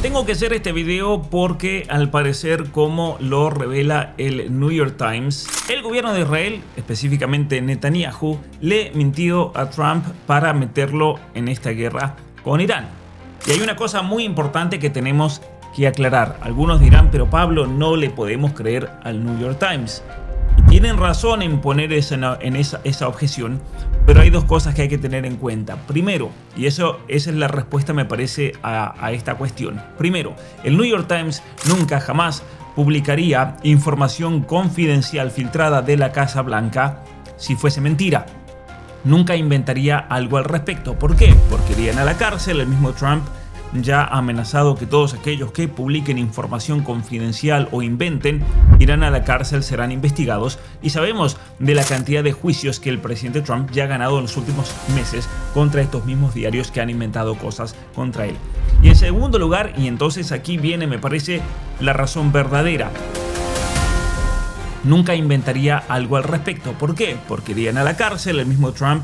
Tengo que hacer este video porque al parecer, como lo revela el New York Times, el gobierno de Israel, específicamente Netanyahu, le mintió a Trump para meterlo en esta guerra con Irán. Y hay una cosa muy importante que tenemos que aclarar. Algunos dirán, pero Pablo, no le podemos creer al New York Times. Y tienen razón en poner esa objeción, pero hay dos cosas que hay que tener en cuenta. Primero, y esa es la respuesta me parece a esta cuestión. Primero, el New York Times nunca jamás publicaría información confidencial filtrada de la Casa Blanca si fuese mentira. Nunca inventaría algo al respecto. ¿Por qué? Porque irían a la cárcel. El mismo Trump ya ha amenazado que todos aquellos que publiquen información confidencial o inventen irán a la cárcel, serán investigados, y sabemos de la cantidad de juicios que el presidente Trump ya ha ganado en los últimos meses contra estos mismos diarios que han inventado cosas contra él. Y en segundo lugar, y entonces aquí viene, me parece, la razón verdadera, nunca inventaría algo al respecto. ¿Por qué? Porque irían a la cárcel. El mismo Trump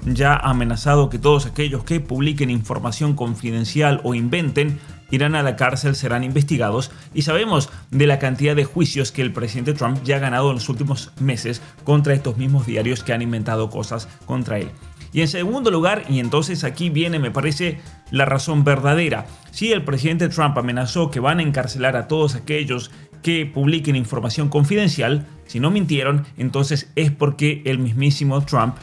ya ha amenazado que todos aquellos que publiquen información confidencial o inventen irán a la cárcel, serán investigados, y sabemos de la cantidad de juicios que el presidente Trump ya ha ganado en los últimos meses contra estos mismos diarios que han inventado cosas contra él. Y en segundo lugar, y entonces aquí viene, me parece, la razón verdadera, si el presidente Trump amenazó que van a encarcelar a todos aquellos que publiquen información confidencial, si no mintieron, entonces es porque el mismísimo Trump,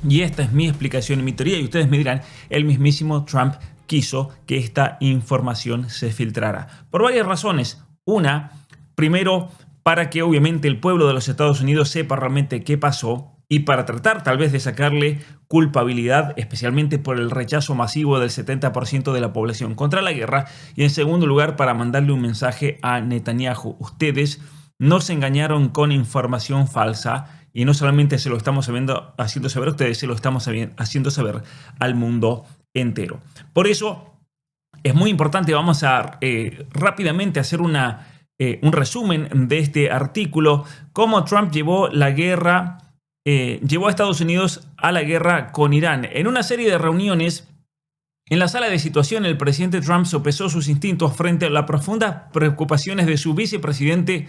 y esta es mi explicación y mi teoría, y ustedes me dirán, el mismísimo Trump quiso que esta información se filtrara. Por varias razones. Una, primero, para que obviamente el pueblo de los Estados Unidos sepa realmente qué pasó y para tratar tal vez de sacarle culpabilidad, especialmente por el rechazo masivo del 70% de la población contra la guerra. Y en segundo lugar, para mandarle un mensaje a Netanyahu. Ustedes nos engañaron con información falsa. Y no solamente se lo estamos haciendo saber a ustedes, se lo estamos haciendo saber al mundo entero. Por eso es muy importante, vamos a rápidamente hacer un resumen de este artículo, cómo Trump llevó la guerra, llevó a Estados Unidos a la guerra con Irán. En una serie de reuniones en la sala de situación, el presidente Trump sopesó sus instintos frente a las profundas preocupaciones de su vicepresidente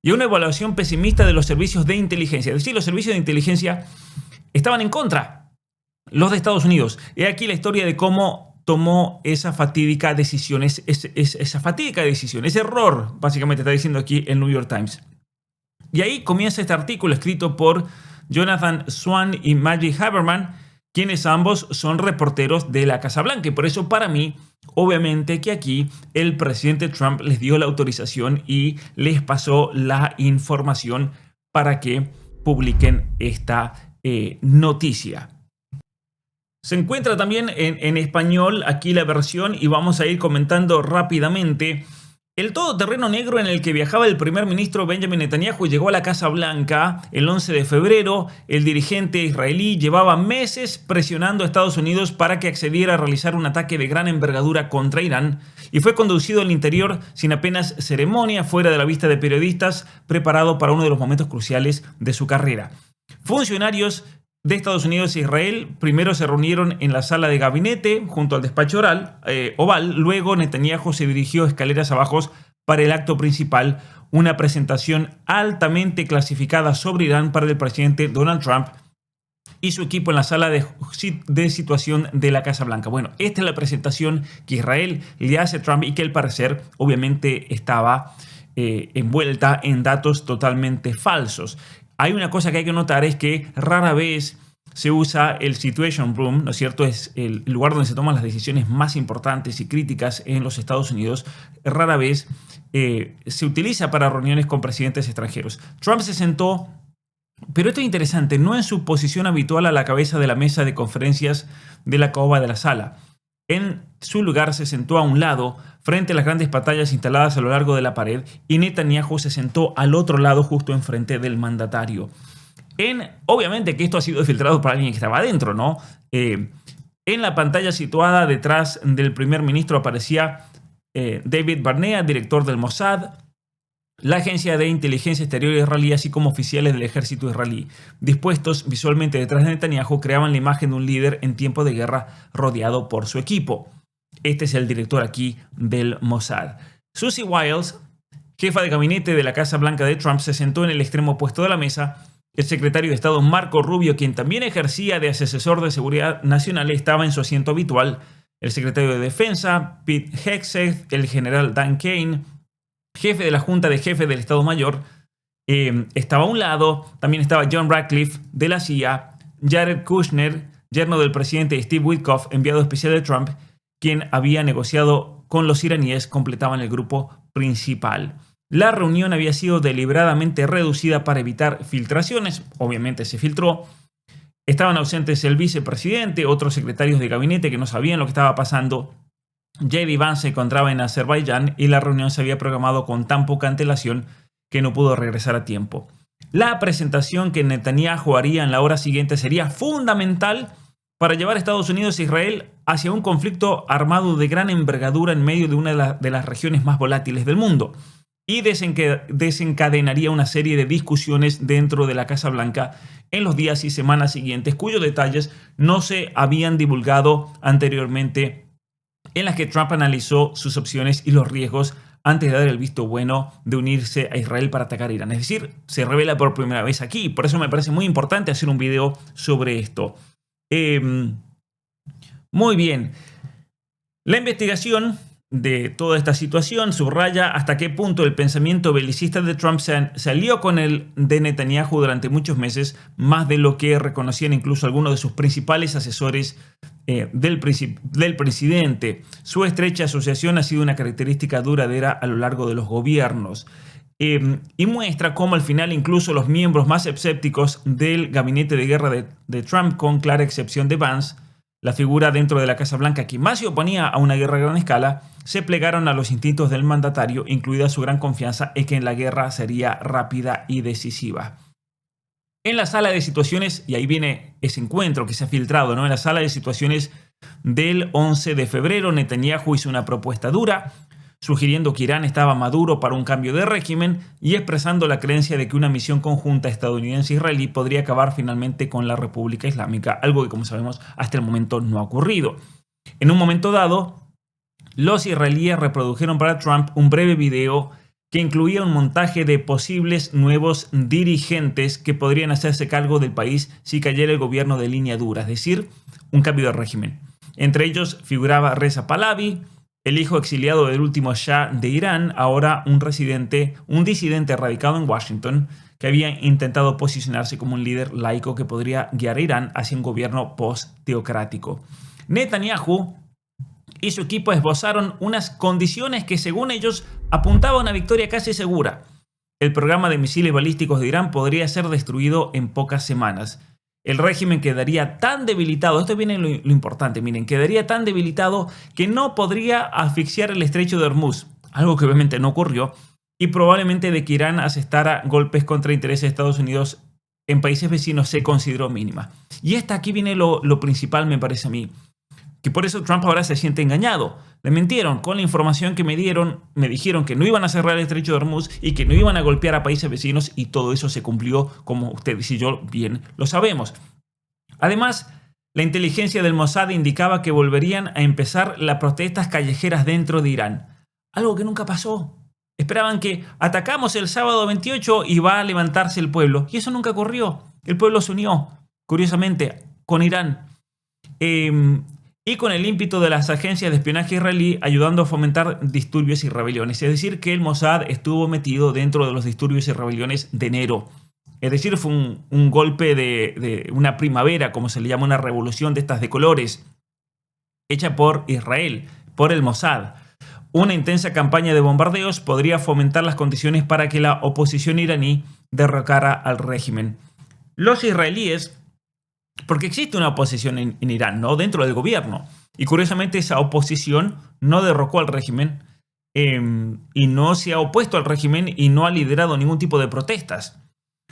y una evaluación pesimista de los servicios de inteligencia. Es decir, los servicios de inteligencia estaban en contra, los de Estados Unidos. He aquí la historia de cómo tomó esa fatídica decisión, ese error, básicamente está diciendo aquí el New York Times. Y ahí comienza este artículo escrito por Jonathan Swan y Maggie Haberman, quienes ambos son reporteros de la Casa Blanca. Y por eso, para mí, obviamente que aquí el presidente Trump les dio la autorización y les pasó la información para que publiquen esta noticia. Se encuentra también en español aquí la versión y vamos a ir comentando rápidamente. El todoterreno negro en el que viajaba el primer ministro Benjamin Netanyahu llegó a la Casa Blanca el 11 de febrero. El dirigente israelí llevaba meses presionando a Estados Unidos para que accediera a realizar un ataque de gran envergadura contra Irán y fue conducido al interior sin apenas ceremonia, fuera de la vista de periodistas, preparado para uno de los momentos cruciales de su carrera. Funcionarios de Estados Unidos e Israel primero se reunieron en la sala de gabinete junto al despacho oval. Luego Netanyahu se dirigió escaleras abajo para el acto principal, una presentación altamente clasificada sobre Irán para el presidente Donald Trump y su equipo en la sala de situación de la Casa Blanca. Bueno, esta es la presentación que Israel le hace a Trump y que al parecer obviamente estaba envuelta en datos totalmente falsos. Hay una cosa que hay que notar, es que rara vez se usa el Situation Room, ¿no es cierto? Es el lugar donde se toman las decisiones más importantes y críticas en los Estados Unidos. Rara vez se utiliza para reuniones con presidentes extranjeros. Trump se sentó, pero esto es interesante, no en su posición habitual a la cabeza de la mesa de conferencias de la caoba de la sala. En su lugar se sentó a un lado, frente a las grandes pantallas instaladas a lo largo de la pared, y Netanyahu se sentó al otro lado, justo enfrente del mandatario. Obviamente que esto ha sido filtrado por alguien que estaba adentro, ¿no? En la pantalla situada detrás del primer ministro aparecía David Barnea, director del Mossad, la agencia de inteligencia exterior israelí, así como oficiales del ejército israelí, dispuestos visualmente detrás de Netanyahu, creaban la imagen de un líder en tiempo de guerra rodeado por su equipo. Este es el director aquí del Mossad. Susie Wiles, jefa de gabinete de la Casa Blanca de Trump, se sentó en el extremo opuesto de la mesa. El secretario de Estado Marco Rubio, quien también ejercía de asesor de seguridad nacional, estaba en su asiento habitual. El secretario de Defensa, Pete Hegseth, el general Dan Kane, jefe de la Junta de Jefes del Estado Mayor, estaba a un lado. También estaba John Ratcliffe de la CIA, Jared Kushner, yerno del presidente Steve Witkoff, enviado especial de Trump, quien había negociado con los iraníes, completaban el grupo principal. La reunión había sido deliberadamente reducida para evitar filtraciones. Obviamente se filtró. Estaban ausentes el vicepresidente, otros secretarios de gabinete que no sabían lo que estaba pasando. J.D. Vance se encontraba en Azerbaiyán y la reunión se había programado con tan poca antelación que no pudo regresar a tiempo. La presentación que Netanyahu haría en la hora siguiente sería fundamental para llevar a Estados Unidos e Israel hacia un conflicto armado de gran envergadura en medio de una de las regiones más volátiles del mundo, y desencadenaría una serie de discusiones dentro de la Casa Blanca en los días y semanas siguientes, cuyos detalles no se habían divulgado anteriormente, en las que Trump analizó sus opciones y los riesgos antes de dar el visto bueno de unirse a Israel para atacar a Irán. Es decir, se revela por primera vez aquí. Por eso me parece muy importante hacer un video sobre esto. Muy bien. La investigación de toda esta situación subraya hasta qué punto el pensamiento belicista de Trump se alió con el de Netanyahu durante muchos meses, más de lo que reconocían incluso algunos de sus principales asesores del presidente. Su estrecha asociación ha sido una característica duradera a lo largo de los gobiernos. Y muestra cómo al final incluso los miembros más escépticos del gabinete de guerra de Trump, con clara excepción de Vance, la figura dentro de la Casa Blanca que más se oponía a una guerra a gran escala, se plegaron a los instintos del mandatario, incluida su gran confianza en que la guerra sería rápida y decisiva. En la sala de situaciones, y ahí viene ese encuentro que se ha filtrado, ¿no? En la sala de situaciones del 11 de febrero, Netanyahu hizo una propuesta dura, sugiriendo que Irán estaba maduro para un cambio de régimen y expresando la creencia de que una misión conjunta estadounidense-israelí podría acabar finalmente con la República Islámica, algo que, como sabemos, hasta el momento no ha ocurrido. En un momento dado, los israelíes reprodujeron para Trump un breve video que incluía un montaje de posibles nuevos dirigentes que podrían hacerse cargo del país si cayera el gobierno de línea dura, es decir, un cambio de régimen. Entre ellos figuraba Reza Pahlavi, el hijo exiliado del último Shah de Irán, ahora un disidente radicado en Washington, que había intentado posicionarse como un líder laico que podría guiar a Irán hacia un gobierno post-teocrático. Netanyahu y su equipo esbozaron unas condiciones que, según ellos, apuntaban a una victoria casi segura. El programa de misiles balísticos de Irán podría ser destruido en pocas semanas. El régimen quedaría tan debilitado, esto viene lo importante, miren, quedaría tan debilitado que no podría asfixiar el estrecho de Hormuz, algo que obviamente no ocurrió, y probablemente de que Irán asestara golpes contra intereses de Estados Unidos en países vecinos se consideró mínima. Y aquí viene lo principal, me parece a mí, que por eso Trump ahora se siente engañado. Le mintieron con la información que me dieron, me dijeron que no iban a cerrar el estrecho de Hormuz y que no iban a golpear a países vecinos, y todo eso se cumplió, como ustedes y yo bien lo sabemos. Además, la inteligencia del Mossad indicaba que volverían a empezar las protestas callejeras dentro de Irán, algo que nunca pasó. Esperaban que atacamos el sábado 28 y va a levantarse el pueblo, y eso nunca ocurrió. El pueblo se unió, curiosamente, con Irán. Y con el ímpetu de las agencias de espionaje israelí ayudando a fomentar disturbios y rebeliones. Es decir, que el Mossad estuvo metido dentro de los disturbios y rebeliones de enero. Es decir, fue un golpe de una primavera, como se le llama, una revolución de estas de colores, hecha por Israel, por el Mossad. Una intensa campaña de bombardeos podría fomentar las condiciones para que la oposición iraní derrocara al régimen. Los israelíes, porque existe una oposición en Irán, ¿no? Dentro del gobierno. Y curiosamente esa oposición no derrocó al régimen y no se ha opuesto al régimen y no ha liderado ningún tipo de protestas.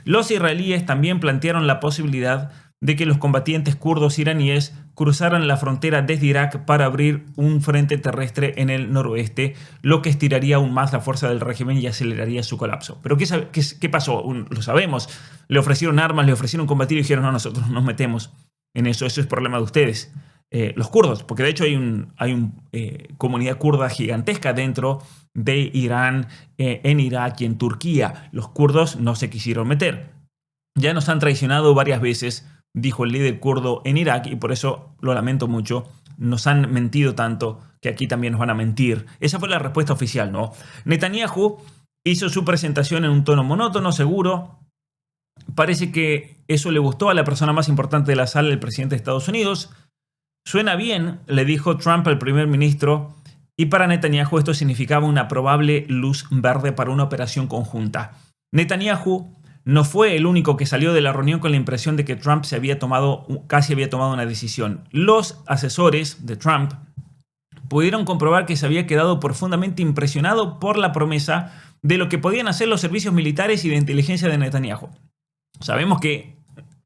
Los israelíes también plantearon la posibilidad de que los combatientes kurdos iraníes cruzaran la frontera desde Irak para abrir un frente terrestre en el noroeste, lo que estiraría aún más la fuerza del régimen y aceleraría su colapso. Pero ¿qué pasó? Lo sabemos. Le ofrecieron armas, le ofrecieron combatir y dijeron: no, nosotros nos metemos en eso, eso es problema de ustedes. los kurdos, porque de hecho hay una comunidad kurda gigantesca dentro de Irán, en Irak y en Turquía. Los kurdos no se quisieron meter. Ya nos han traicionado varias veces, dijo el líder kurdo en Irak, y por eso lo lamento mucho. Nos han mentido tanto que aquí también nos van a mentir. Esa fue la respuesta oficial, ¿no? Netanyahu hizo su presentación en un tono monótono, seguro. Parece que eso le gustó a la persona más importante de la sala, el presidente de Estados Unidos. Suena bien, le dijo Trump al primer ministro, y para Netanyahu esto significaba una probable luz verde para una operación conjunta. Netanyahu no fue el único que salió de la reunión con la impresión de que Trump casi había tomado una decisión. Los asesores de Trump pudieron comprobar que se había quedado profundamente impresionado por la promesa de lo que podían hacer los servicios militares y de inteligencia de Netanyahu. Sabemos que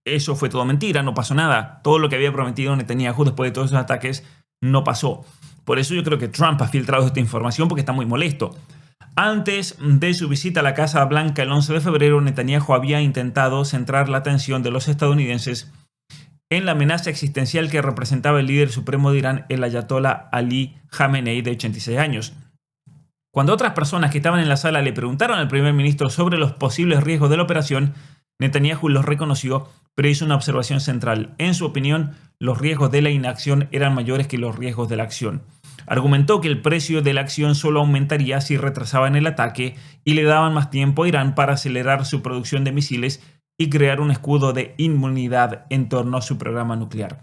eso fue todo mentira, no pasó nada. Todo lo que había prometido Netanyahu después de todos esos ataques no pasó. Por eso yo creo que Trump ha filtrado esta información porque está muy molesto. Antes de su visita a la Casa Blanca el 11 de febrero, Netanyahu había intentado centrar la atención de los estadounidenses en la amenaza existencial que representaba el líder supremo de Irán, el ayatollah Ali Khamenei, de 86 años. Cuando otras personas que estaban en la sala le preguntaron al primer ministro sobre los posibles riesgos de la operación, Netanyahu los reconoció, pero hizo una observación central. En su opinión, los riesgos de la inacción eran mayores que los riesgos de la acción. Argumentó que el precio de la acción solo aumentaría si retrasaban el ataque y le daban más tiempo a Irán para acelerar su producción de misiles y crear un escudo de inmunidad en torno a su programa nuclear.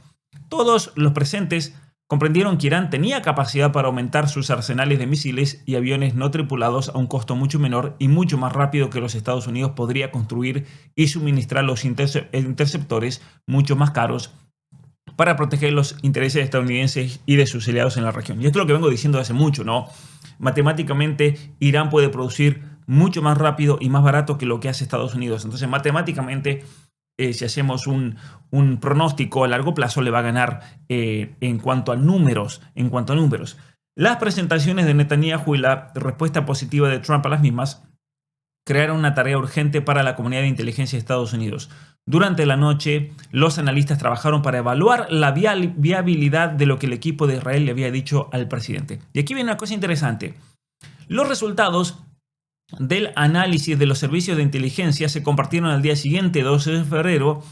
Todos los presentes comprendieron que Irán tenía capacidad para aumentar sus arsenales de misiles y aviones no tripulados a un costo mucho menor y mucho más rápido que los Estados Unidos podría construir y suministrar los interceptores mucho más caros para proteger los intereses estadounidenses y de sus aliados en la región. Y esto es lo que vengo diciendo hace mucho, ¿no? Matemáticamente, Irán puede producir mucho más rápido y más barato que lo que hace Estados Unidos. Entonces, matemáticamente, si hacemos un pronóstico a largo plazo, le va a ganar en cuanto a números. Las presentaciones de Netanyahu y la respuesta positiva de Trump a las mismas crearon una tarea urgente para la comunidad de inteligencia de Estados Unidos. Durante la noche, los analistas trabajaron para evaluar la viabilidad de lo que el equipo de Israel le había dicho al presidente. Y aquí viene una cosa interesante. Los resultados del análisis de los servicios de inteligencia se compartieron al día siguiente, 12 de febrero,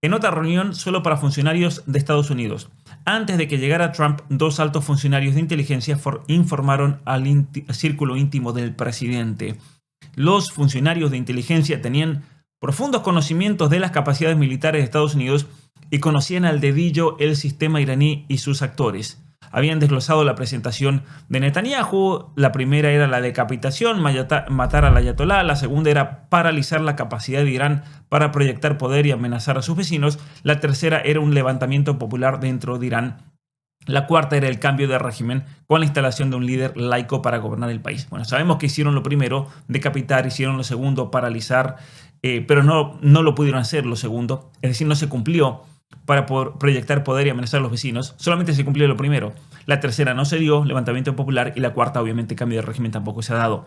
en otra reunión solo para funcionarios de Estados Unidos. Antes de que llegara Trump, dos altos funcionarios de inteligencia informaron al círculo íntimo del presidente. Los funcionarios de inteligencia tenían profundos conocimientos de las capacidades militares de Estados Unidos y conocían al dedillo el sistema iraní y sus actores. Habían desglosado la presentación de Netanyahu. La primera era la decapitación, matar al ayatolá. La segunda era paralizar la capacidad de Irán para proyectar poder y amenazar a sus vecinos. La tercera era un levantamiento popular dentro de Irán. La cuarta era el cambio de régimen con la instalación de un líder laico para gobernar el país. Bueno, sabemos que hicieron lo primero, decapitar, hicieron lo segundo, paralizar, pero no lo pudieron hacer lo segundo. Es decir, no se cumplió para poder proyectar poder y amenazar a los vecinos. Solamente se cumplió lo primero. La tercera no se dio, levantamiento popular, y la cuarta, obviamente, cambio de régimen tampoco se ha dado.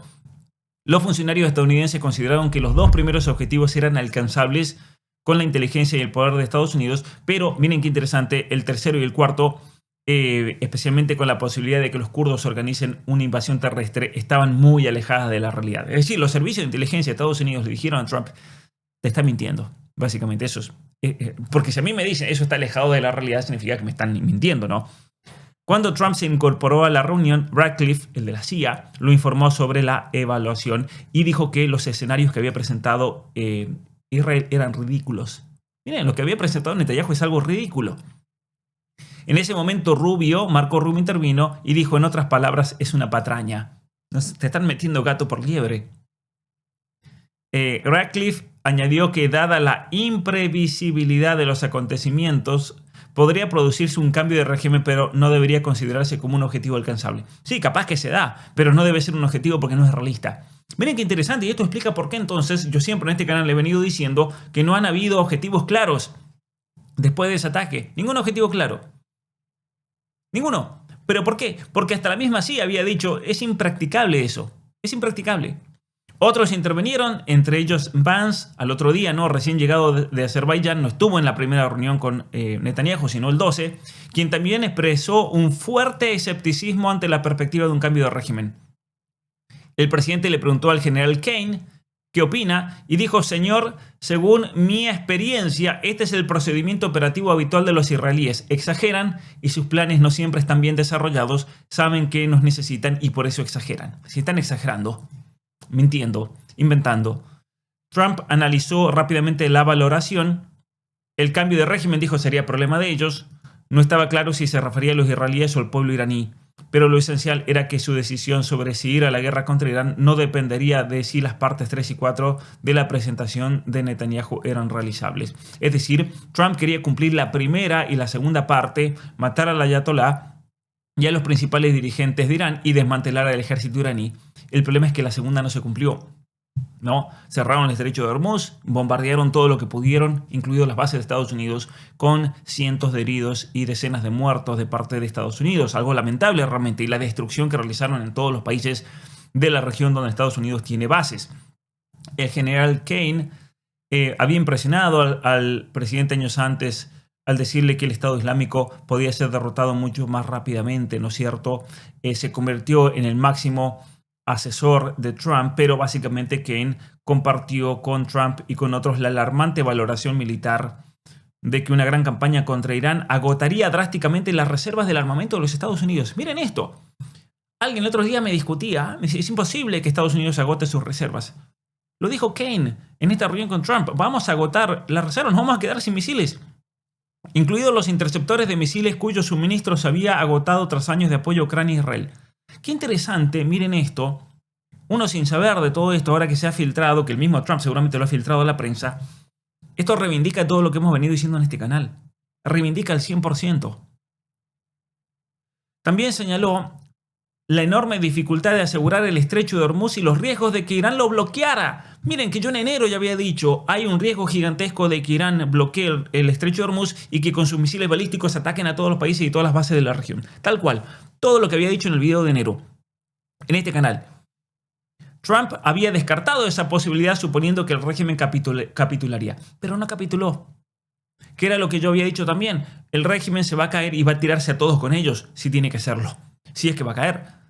Los funcionarios estadounidenses consideraron que los dos primeros objetivos eran alcanzables con la inteligencia y el poder de Estados Unidos, pero miren qué interesante, el tercero y el cuarto, especialmente con la posibilidad de que los kurdos organicen una invasión terrestre, estaban muy alejadas de la realidad. Es decir, los servicios de inteligencia de Estados Unidos le dijeron a Trump: te está mintiendo. Básicamente eso es. Porque si a mí me dicen eso está alejado de la realidad, significa que me están mintiendo, ¿no? Cuando Trump se incorporó a la reunión, Ratcliffe, el de la CIA, lo informó sobre la evaluación y dijo que los escenarios que había presentado Israel eran ridículos. Miren, lo que había presentado Netanyahu es algo ridículo. En ese momento Marco Rubio intervino y dijo, en otras palabras, es una patraña. Te están metiendo gato por liebre. Ratcliffe añadió que dada la imprevisibilidad de los acontecimientos, podría producirse un cambio de régimen, pero no debería considerarse como un objetivo alcanzable. Sí, capaz que se da, pero no debe ser un objetivo porque no es realista. Miren qué interesante, y esto explica por qué entonces yo siempre en este canal le he venido diciendo que no han habido objetivos claros después de ese ataque. Ningún objetivo claro. Ninguno. ¿Pero por qué? Porque hasta la misma CIA había dicho, es impracticable eso. Es impracticable. Otros intervinieron, entre ellos Vance, al otro día, ¿no? Recién llegado de Azerbaiyán, no estuvo en la primera reunión con Netanyahu, sino el 12, quien también expresó un fuerte escepticismo ante la perspectiva de un cambio de régimen. El presidente le preguntó al general Kane qué opina y dijo: señor, según mi experiencia, este es el procedimiento operativo habitual de los israelíes. Exageran y sus planes no siempre están bien desarrollados, saben que nos necesitan y por eso exageran. Si están exagerando, mintiendo, inventando. Trump analizó rápidamente la valoración. El cambio de régimen, dijo, sería problema de ellos. No estaba claro si se refería a los israelíes o al pueblo iraní, pero lo esencial era que su decisión sobre si ir a la guerra contra Irán no dependería de si las partes 3 y 4 de la presentación de Netanyahu eran realizables. Es decir, Trump quería cumplir la primera y la segunda parte, matar al ayatolá y a los principales dirigentes de Irán y desmantelar al ejército iraní. El problema es que la segunda no se cumplió, ¿no? Cerraron el estrecho de Hormuz, bombardearon todo lo que pudieron, incluidas las bases de Estados Unidos, con cientos de heridos y decenas de muertos de parte de Estados Unidos. Algo lamentable realmente, y la destrucción que realizaron en todos los países de la región donde Estados Unidos tiene bases. El general Kane había impresionado al presidente años antes al decirle que el Estado Islámico podía ser derrotado mucho más rápidamente, ¿no es cierto? Se convirtió en el máximo asesor de Trump, pero básicamente Kane compartió con Trump y con otros la alarmante valoración militar de que una gran campaña contra Irán agotaría drásticamente las reservas del armamento de los Estados Unidos. Miren esto. Alguien el otro día me discutía, me decía, es imposible que Estados Unidos agote sus reservas. Lo dijo Kane en esta reunión con Trump. Vamos a agotar las reservas, nos vamos a quedar sin misiles, incluidos los interceptores de misiles cuyos suministros se había agotado tras años de apoyo a Ucrania e Israel. Qué interesante, miren esto. Uno sin saber de todo esto, ahora que se ha filtrado, que el mismo Trump seguramente lo ha filtrado a la prensa, esto reivindica todo lo que hemos venido diciendo en este canal. Reivindica al 100%. También señaló la enorme dificultad de asegurar el estrecho de Hormuz y los riesgos de que Irán lo bloqueara. Miren que yo en enero ya había dicho, hay un riesgo gigantesco de que Irán bloquee el estrecho de Hormuz y que con sus misiles balísticos ataquen a todos los países y todas las bases de la región. Tal cual, todo lo que había dicho en el video de enero, en este canal. Trump había descartado esa posibilidad suponiendo que el régimen capitularía, pero no capituló. Que era lo que yo había dicho también, el régimen se va a caer y va a tirarse a todos con ellos, si tiene que hacerlo. Si es que va a caer.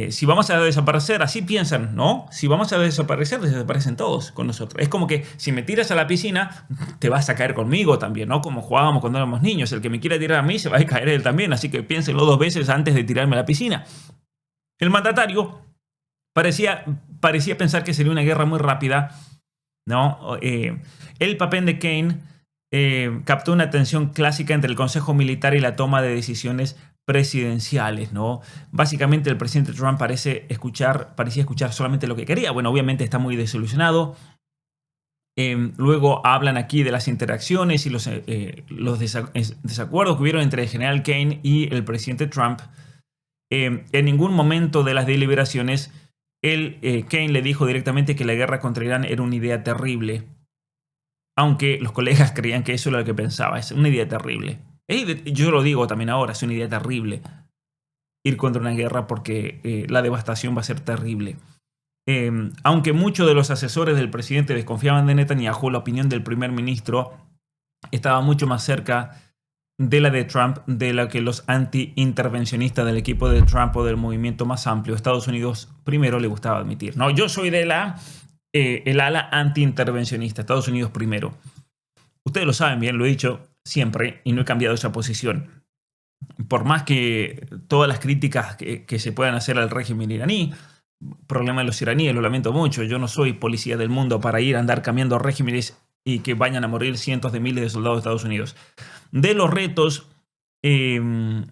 Si vamos a desaparecer, así piensan, ¿no? Si vamos a desaparecer, desaparecen todos con nosotros. Es como que si me tiras a la piscina, te vas a caer conmigo también, ¿no? Como jugábamos cuando éramos niños. El que me quiera tirar a mí, se va a caer él también. Así que piénsenlo 2 veces antes de tirarme a la piscina. El mandatario parecía pensar que sería una guerra muy rápida, ¿no? El papel de Kane captó una tensión clásica entre el Consejo Militar y la toma de decisiones presidenciales, ¿no? Básicamente el presidente Trump parecía escuchar solamente lo que quería. Bueno, obviamente está muy desilusionado. Luego hablan aquí de las interacciones y los desacuerdos que hubieron entre el general Kane y el presidente Trump. En ningún momento de las deliberaciones, Kane le dijo directamente que la guerra contra Irán era una idea terrible. Aunque los colegas creían que eso era lo que pensaba. Es una idea terrible. Yo lo digo también ahora, es una idea terrible ir contra una guerra porque la devastación va a ser terrible. Aunque muchos de los asesores del presidente desconfiaban de Netanyahu, la opinión del primer ministro estaba mucho más cerca de la de Trump, de la que los anti-intervencionistas del equipo de Trump o del movimiento más amplio, Estados Unidos, primero le gustaba admitir. No, yo soy de el ala anti-intervencionista, Estados Unidos primero. Ustedes lo saben bien, lo he dicho siempre y no he cambiado esa posición. Por más que todas las críticas que se puedan hacer al régimen iraní, problema de los iraníes, lo lamento mucho, yo no soy policía del mundo para ir a andar cambiando regímenes y que vayan a morir cientos de miles de soldados de Estados Unidos. De los retos de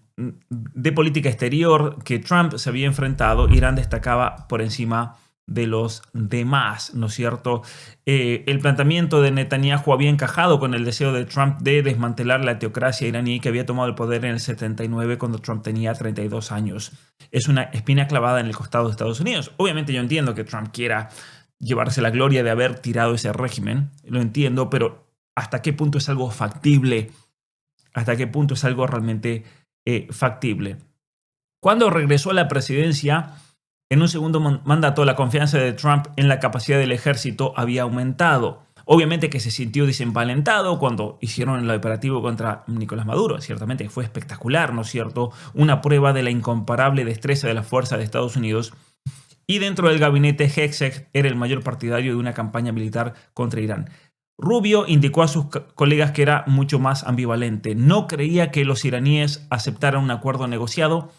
política exterior que Trump se había enfrentado, Irán destacaba por encima de los demás, ¿no es cierto? El planteamiento de Netanyahu había encajado con el deseo de Trump de desmantelar la teocracia iraní que había tomado el poder en el 79 cuando Trump tenía 32 años. Es una espina clavada en el costado de Estados Unidos. Obviamente yo entiendo que Trump quiera llevarse la gloria de haber tirado ese régimen, lo entiendo, pero ¿hasta qué punto es algo factible? ¿Hasta qué punto es algo realmente factible? Cuando regresó a la presidencia, En un segundo mandato, la confianza de Trump en la capacidad del ejército había aumentado. Obviamente que se sintió desenvalentado cuando hicieron el operativo contra Nicolás Maduro. Ciertamente fue espectacular, ¿no es cierto? Una prueba de la incomparable destreza de la fuerza de Estados Unidos. Y dentro del gabinete, Hegseth era el mayor partidario de una campaña militar contra Irán. Rubio indicó a sus colegas que era mucho más ambivalente. No creía que los iraníes aceptaran un acuerdo negociado,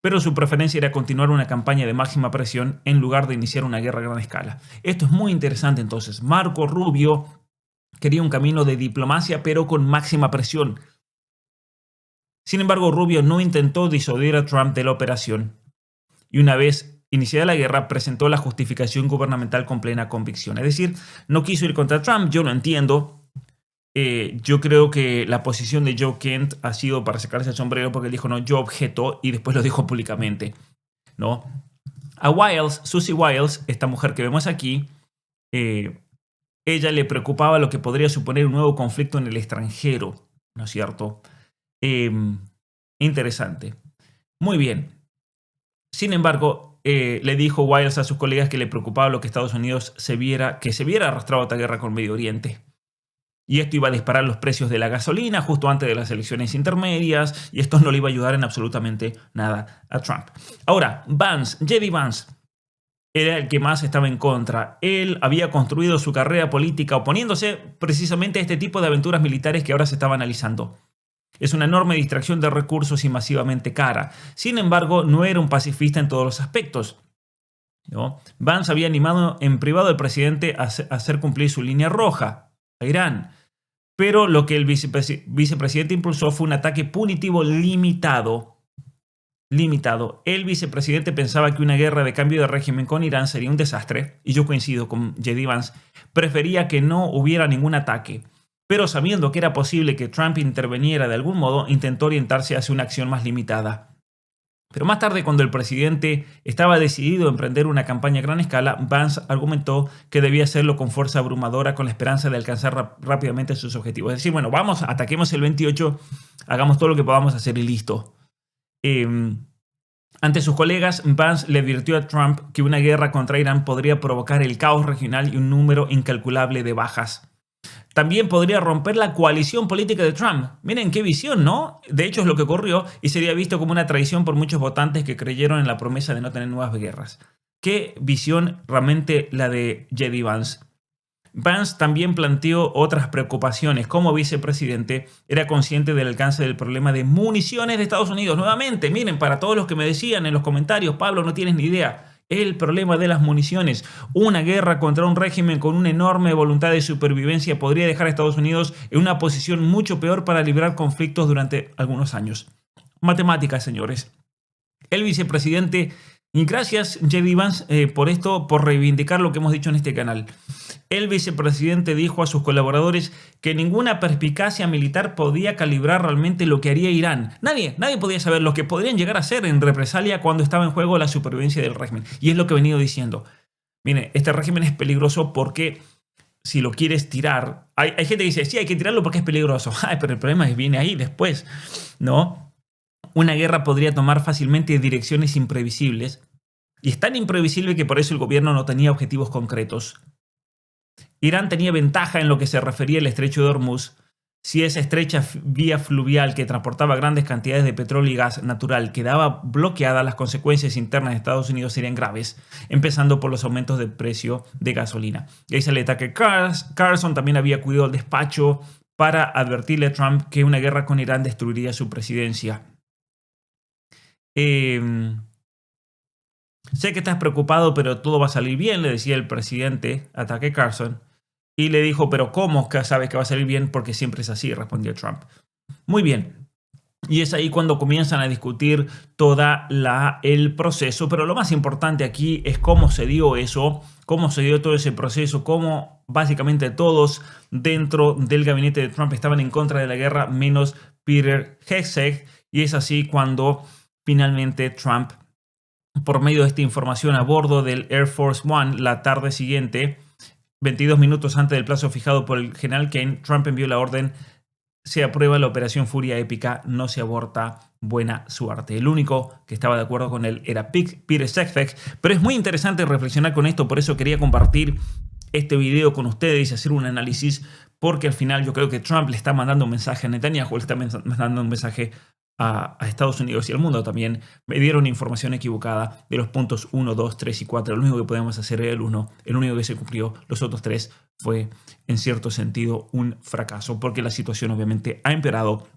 pero su preferencia era continuar una campaña de máxima presión en lugar de iniciar una guerra a gran escala. Esto es muy interesante entonces. Marco Rubio quería un camino de diplomacia, pero con máxima presión. Sin embargo, Rubio no intentó disuadir a Trump de la operación y una vez iniciada la guerra presentó la justificación gubernamental con plena convicción. Es decir, no quiso ir contra Trump, yo lo entiendo. Yo creo que la posición de Joe Kent ha sido para sacarse el sombrero porque él dijo, no, yo objeto y después lo dijo públicamente, ¿no? A Wiles, Susie Wiles, esta mujer que vemos aquí, ella le preocupaba lo que podría suponer un nuevo conflicto en el extranjero, ¿no es cierto? Interesante. Muy bien. Sin embargo, le dijo Wiles a sus colegas que le preocupaba lo que Estados Unidos se viera arrastrado a esta guerra con Medio Oriente. Y esto iba a disparar los precios de la gasolina justo antes de las elecciones intermedias, y esto no le iba a ayudar en absolutamente nada a Trump. Ahora, J.D. Vance, era el que más estaba en contra. Él había construido su carrera política oponiéndose precisamente a este tipo de aventuras militares que ahora se estaba analizando. Es una enorme distracción de recursos y masivamente cara. Sin embargo, no era un pacifista en todos los aspectos, ¿no? Vance había animado en privado al presidente a hacer cumplir su línea roja a Irán. Pero lo que el vicepresidente impulsó fue un ataque punitivo limitado. El vicepresidente pensaba que una guerra de cambio de régimen con Irán sería un desastre, y yo coincido con J.D. Vance. Prefería que no hubiera ningún ataque, pero sabiendo que era posible que Trump interviniera de algún modo, intentó orientarse hacia una acción más limitada. Pero más tarde, cuando el presidente estaba decidido a emprender una campaña a gran escala, Vance argumentó que debía hacerlo con fuerza abrumadora con la esperanza de alcanzar rápidamente sus objetivos. Es decir, bueno, vamos, ataquemos el 28, hagamos todo lo que podamos hacer y listo. Ante sus colegas, Vance le advirtió a Trump que una guerra contra Irán podría provocar el caos regional y un número incalculable de bajas. También podría romper la coalición política de Trump. Miren qué visión, ¿no? De hecho es lo que ocurrió y sería visto como una traición por muchos votantes que creyeron en la promesa de no tener nuevas guerras. Qué visión realmente la de J.D. Vance. Vance también planteó otras preocupaciones. Como vicepresidente, era consciente del alcance del problema de municiones de Estados Unidos. Nuevamente, miren, para todos los que me decían en los comentarios, Pablo, no tienes ni idea. El problema de las municiones. Una guerra contra un régimen con una enorme voluntad de supervivencia podría dejar a Estados Unidos en una posición mucho peor para librar conflictos durante algunos años. Matemáticas, señores. El vicepresidente, y gracias J.D. Vance por esto, por reivindicar lo que hemos dicho en este canal. El vicepresidente dijo a sus colaboradores que ninguna perspicacia militar podía calibrar realmente lo que haría Irán. Nadie podía saber lo que podrían llegar a hacer en represalia cuando estaba en juego la supervivencia del régimen. Y es lo que he venido diciendo. Mire, este régimen es peligroso porque si lo quieres tirar... Hay gente que dice, sí, hay que tirarlo porque es peligroso. Ay, pero el problema es que viene ahí después, ¿no? Una guerra podría tomar fácilmente direcciones imprevisibles. Y es tan imprevisible que por eso el gobierno no tenía objetivos concretos. Irán tenía ventaja en lo que se refería al estrecho de Hormuz. Si esa estrecha vía fluvial que transportaba grandes cantidades de petróleo y gas natural quedaba bloqueada, las consecuencias internas de Estados Unidos serían graves, empezando por los aumentos de precio de gasolina. Y ahí sale Tucker Carlson, también había acudido al despacho para advertirle a Trump que una guerra con Irán destruiría su presidencia. Sé que estás preocupado, pero todo va a salir bien, le decía el presidente a Tucker Carlson. Y le dijo, pero ¿cómo sabes que va a salir bien? Porque siempre es así, respondió Trump. Muy bien. Y es ahí cuando comienzan a discutir el proceso. Pero lo más importante aquí es cómo se dio eso, cómo se dio todo ese proceso, cómo básicamente todos dentro del gabinete de Trump estaban en contra de la guerra, menos Peter Hegseth. Y es así cuando finalmente Trump, por medio de esta información a bordo del Air Force One, la tarde siguiente, 22 minutos antes del plazo fijado por el general Kane, Trump envió la orden se aprueba la operación Furia Épica, no se aborta, buena suerte. El único que estaba de acuerdo con él era Peter Sefec, pero es muy interesante reflexionar con esto, por eso quería compartir este video con ustedes y hacer un análisis, porque al final yo creo que Trump le está mandando un mensaje a Netanyahu, le está mandando un mensaje a Estados Unidos y al mundo también. Me dieron información equivocada de los puntos 1, 2, 3 y 4. Lo único que podemos hacer era el 1, el único que se cumplió. Los otros 3 fue en cierto sentido un fracaso, porque la situación obviamente ha empeorado.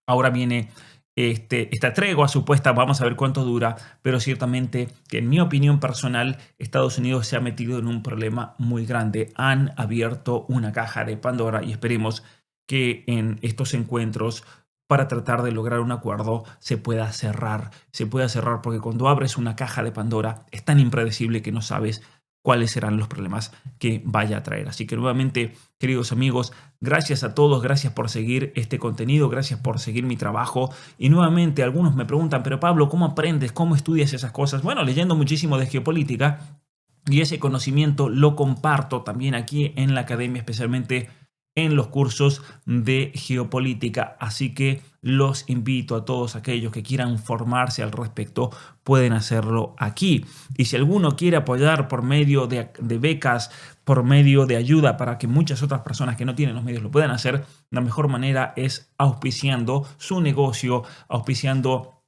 Ahora viene esta tregua supuesta, vamos a ver cuánto dura, pero ciertamente que en mi opinión personal Estados Unidos se ha metido en un problema muy grande. Han abierto una caja de Pandora y esperemos que en estos encuentros para tratar de lograr un acuerdo se pueda cerrar. Se pueda cerrar porque cuando abres una caja de Pandora es tan impredecible que no sabes cuáles serán los problemas que vaya a traer. Así que nuevamente, queridos amigos, gracias a todos, gracias por seguir este contenido, gracias por seguir mi trabajo. Y nuevamente algunos me preguntan, pero Pablo, ¿cómo aprendes? ¿Cómo estudias esas cosas? Bueno, leyendo muchísimo de geopolítica y ese conocimiento lo comparto también aquí en la academia, especialmente en los cursos de geopolítica. Así que los invito a todos aquellos que quieran formarse al respecto, pueden hacerlo aquí. Y si alguno quiere apoyar por medio de becas, por medio de ayuda para que muchas otras personas que no tienen los medios lo puedan hacer, la mejor manera es auspiciando su negocio, auspiciando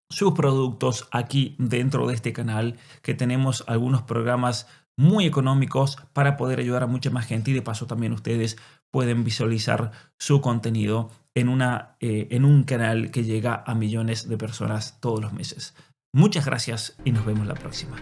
sus productos aquí dentro de este canal, que tenemos algunos programas muy económicos para poder ayudar a mucha más gente y de paso también ustedes pueden visualizar su contenido en un canal que llega a millones de personas todos los meses. Muchas gracias y nos vemos la próxima.